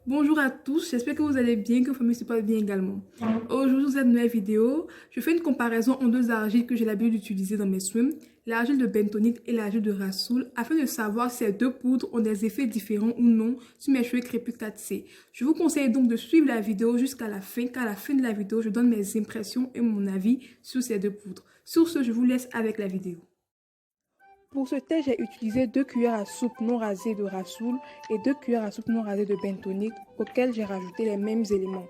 Bonjour à tous, j'espère que vous allez bien, que votre famille se passe bien également. Aujourd'hui, dans cette nouvelle vidéo, je fais une comparaison en deux argiles que j'ai l'habitude d'utiliser dans mes swims, l'argile de bentonite et l'argile de Rasoul, afin de savoir si ces deux poudres ont des effets différents ou non sur mes cheveux crépus 4C. Je vous conseille donc de suivre la vidéo jusqu'à la fin, car à la fin de la vidéo, je donne mes impressions et mon avis sur ces deux poudres. Sur ce, je vous laisse avec la vidéo. Pour ce thé, j'ai utilisé 2 cuillères à soupe non rasées de Rasoul et 2 cuillères à soupe non rasées de bentonite auxquelles j'ai rajouté les mêmes éléments.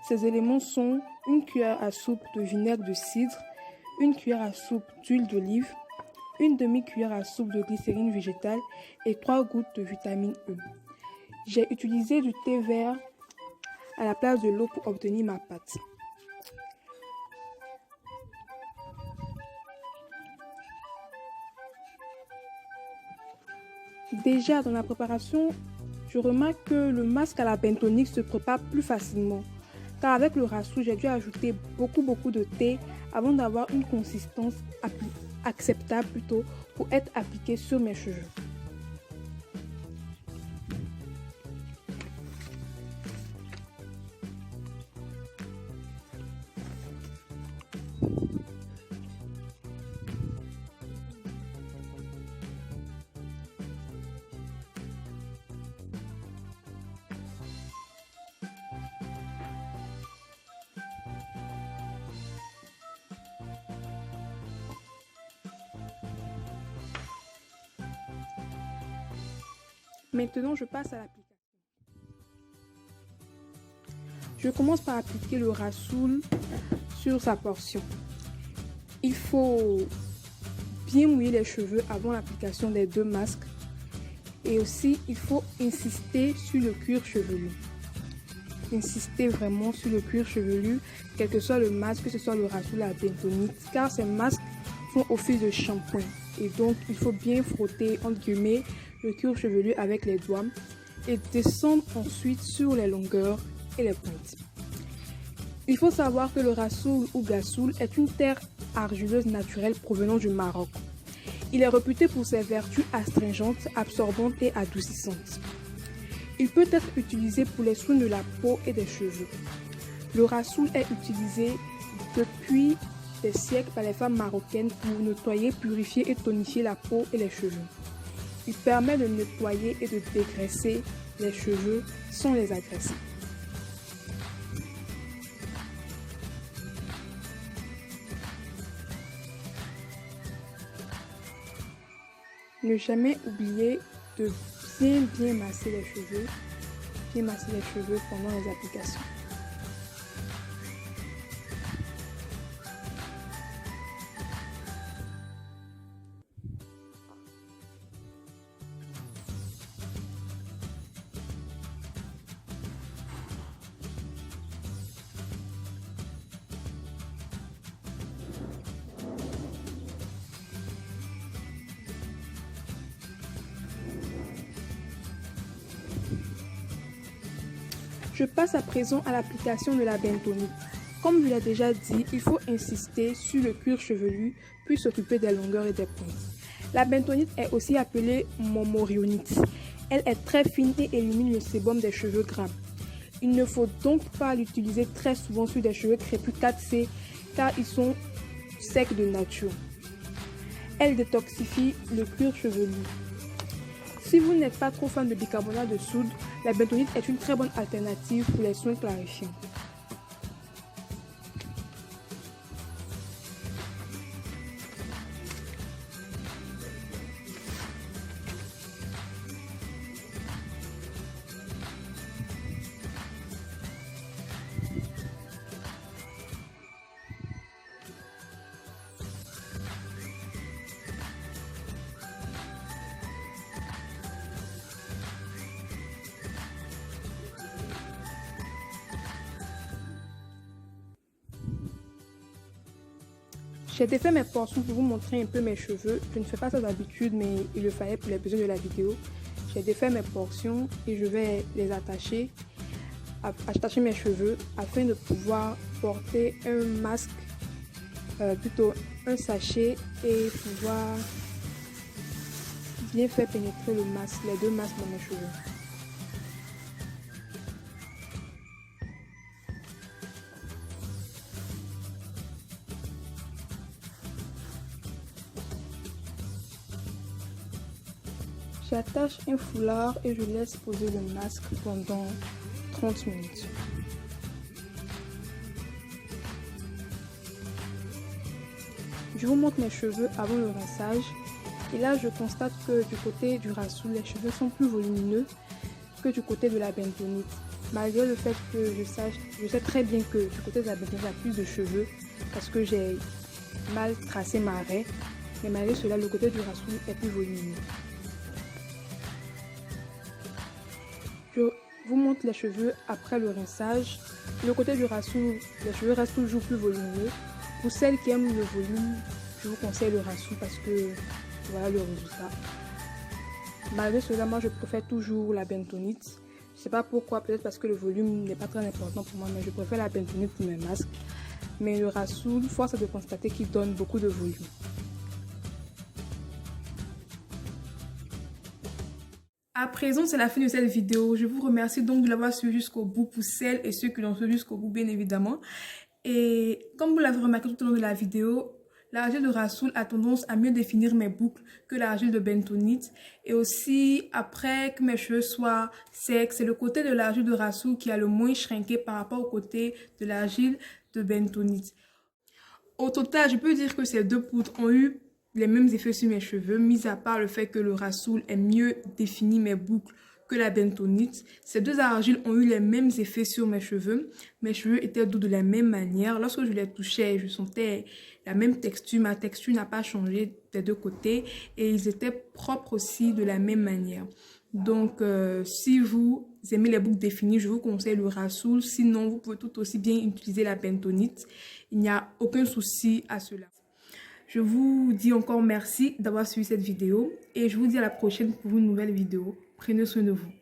Ces éléments sont une cuillère à soupe de vinaigre de cidre, une cuillère à soupe d'huile d'olive, une demi-cuillère à soupe de glycérine végétale et 3 gouttes de vitamine E. J'ai utilisé du thé vert à la place de l'eau pour obtenir ma pâte. Déjà dans la préparation, je remarque que le masque à la bentonite se prépare plus facilement, car avec le Rasoul, j'ai dû ajouter beaucoup de thé avant d'avoir une consistance acceptable pour être appliqué sur mes cheveux. Maintenant, je passe à l'application. Je commence par appliquer le Rasoul sur sa portion. Il faut bien mouiller les cheveux avant l'application des deux masques. Et aussi, il faut insister sur le cuir chevelu. Insister vraiment sur le cuir chevelu, quel que soit le masque, que ce soit le Rasoul ou la bentonite, car ces masques font office de shampoing. Et donc, il faut bien frotter, entre guillemets, le cuir chevelu avec les doigts et descendre ensuite sur les longueurs et les pointes. Il faut savoir que le Rasoul ou Gasoul est une terre argileuse naturelle provenant du Maroc. Il est réputé pour ses vertus astringentes, absorbantes et adoucissantes. Il peut être utilisé pour les soins de la peau et des cheveux. Le Rasoul est utilisé depuis des siècles par les femmes marocaines pour nettoyer, purifier et tonifier la peau et les cheveux. Il permet de nettoyer et de dégraisser les cheveux sans les agresser. Ne jamais oublier de bien masser les cheveux, pendant les applications. Je passe à présent à l'application de la bentonite. Comme je l'ai déjà dit, il faut insister sur le cuir chevelu, puis s'occuper des longueurs et des pointes. La bentonite est aussi appelée momorionite. Elle est très fine et élimine le sébum des cheveux gras. Il ne faut donc pas l'utiliser très souvent sur des cheveux crépus 4C car ils sont secs de nature. Elle détoxifie le cuir chevelu. Si vous n'êtes pas trop fan de bicarbonate de soude, la bentonite est une très bonne alternative pour les soins clarifiants. J'ai défait mes portions pour vous montrer un peu mes cheveux. Je ne fais pas ça d'habitude, mais il le fallait pour les besoins de la vidéo. J'ai défait mes portions et je vais les attacher mes cheveux afin de pouvoir porter un masque, plutôt un sachet et pouvoir bien faire pénétrer le masque, les deux masques dans mes cheveux. J'attache un foulard et je laisse poser le masque pendant 30 minutes. Je vous montre mes cheveux avant le rinçage. Et là, je constate que du côté du Rassoul, les cheveux sont plus volumineux que du côté de la bentonite. Malgré le fait que je sais très bien que du côté de la bentonite, il y a plus de cheveux parce que j'ai mal tracé ma raie. Mais malgré cela, le côté du Rassoul est plus volumineux. Je vous montre les cheveux après le rinçage. Le côté du Rassoul, les cheveux restent toujours plus volumineux. Pour celles qui aiment le volume, je vous conseille le Rassoul parce que voilà le résultat. Malgré cela, moi je préfère toujours la bentonite. Je ne sais pas pourquoi, peut-être parce que le volume n'est pas très important pour moi, mais je préfère la bentonite pour mes masques. Mais le Rassoul, force est de constater qu'il donne beaucoup de volume. À présent, c'est la fin de cette vidéo. Je vous remercie donc de l'avoir suivi jusqu'au bout pour celles et ceux qui l'ont suivi jusqu'au bout, bien évidemment. Et comme vous l'avez remarqué tout au long de la vidéo, l'argile de Rassoul a tendance à mieux définir mes boucles que l'argile de bentonite. Et aussi, après que mes cheveux soient secs, c'est le côté de l'argile de Rassoul qui a le moins shrinké par rapport au côté de l'argile de bentonite. Au total, je peux dire que ces deux poudres ont eu les mêmes effets sur mes cheveux, mis à part le fait que le Rassoul ait mieux défini mes boucles que la bentonite. Ces deux argiles ont eu les mêmes effets sur mes cheveux. Mes cheveux étaient doux de la même manière. Lorsque je les touchais, je sentais la même texture. Ma texture n'a pas changé des deux côtés et ils étaient propres aussi de la même manière. Donc, si vous aimez les boucles définies, je vous conseille le Rassoul. Sinon, vous pouvez tout aussi bien utiliser la bentonite. Il n'y a aucun souci à cela. Je vous dis encore merci d'avoir suivi cette vidéo et je vous dis à la prochaine pour une nouvelle vidéo. Prenez soin de vous.